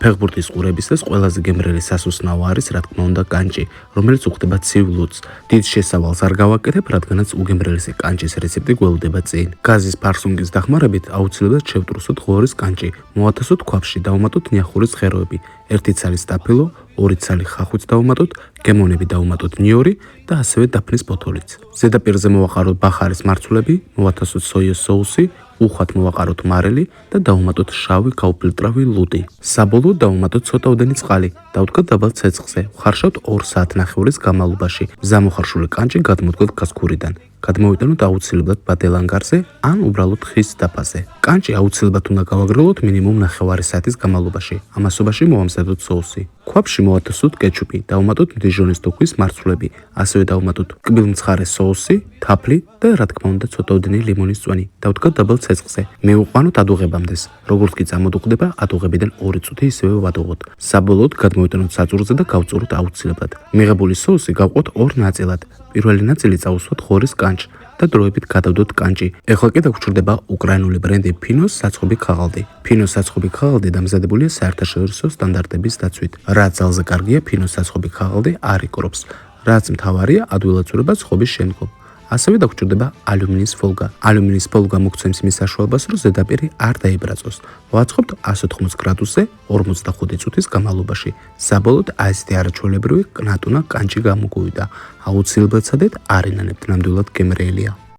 ფეხბურთის ყურებისას ყველაზე გემრიელი სასუსნაო არის, რა თქმა უნდა, კანჭი, რომელიც უხდება ცივ ლუდს. დიდ შესავალს არ გავაკეთებ, რადგანაც უგემრიელესი კანჭის რეცეპტი გველოდება წინ. გაზის ფარსუნგის დახმარებით აუცილებლად შევტρუსოთ ღორის კანჭი, მოვათასოთ ქვაბში, დავუმატოთ ნიახურის ღეროები, 1 ცალი სტაფილო, 2 ცალი ხახვიც დავუმატოთ, გემონები დავუმატოთ ნიორი და ასევე დაფნის ბოთოლიც. ზედაპირზე მოვაყაროთ ბახარის მარცვლები, მოვათასოთ სოიას соуსი, უხვად მოვაყაროთ მარილი და დავუმატოთ შავი გაუფილტრავი ლუდი. საბოლოოდ დავუმატოთ ცოტაოდენი წყალი, დავდგათ დაბალ ცეცხლზე, ვხარშავთ 2 საათნახევრის განმავლობაში. მზამოხარშული კანჭი გადმოდგოთ გაზქვირიდან. გადმოვიტანოთ აუცილებლად ბადელანგარზე ან უბრალოდ ხის დაფაზე. კანჭი აუცილებლად უნდა გავაგრელოთ მინიმუმ 9 საათის განმავლობაში. ამასობაში მოვამზადოთ соуსი. ქვაბში მოვათასოთ კეჩუპი, დავუმატოთ დიჟონის დოქვის მარცვლები, ასევე დავუმატოთ კბილმცხარე соуსი, თაფლი და რა თქმა უნდა ცოტაოდენი ლიმონის წვენი. დავდგათ დაბალ ცეცხლზე. მივუყვანოთ ადუღებამდე. როგორც კი წამოდუღდება, ადუღებიდან 2 წუთი ისევე ვადუღოთ. საბოლოოდ გადმოვიტანოთ საწურზე და გავწუროთ აუცილებლად. მიღებული соуსი გავყოთ 2 ნაწილად. პირველი ნაწილი წავუსვათ ღორის კანჭს და დროებით გადავდოთ კანჭი. ეხლა კი დაგვრჩება უკრაინული ბრენდი ფინოს საცხობი ქაღალდი. ფინოს საცხობი ქაღალდი დამზადებულია საერთაშორისო სტანდარტების დაცვით. რაც ძალზე კარგია, ფინოს საცხობი ქაღალდი არ იკრობს. რაც მთავარია, ადვილად სხობის შემდგომ. ასევე დაგვრჩება ალუმინის ფოლგა. ალუმინის ფოლგა მოგცემს იმის საშუალებას, რომ ზედაპირი არ დაიბრაწოს. ვაწყობთ 180 გრადუსზე 45 წუთის განმავლობაში. საბოლოოდ ასეთი არაჩვეულებრივი კნატუნა კანჭი გამოგვივიდა. აუცილებლად სცადეთ, არ ინანებთ, ნამდვილად გემრიელია.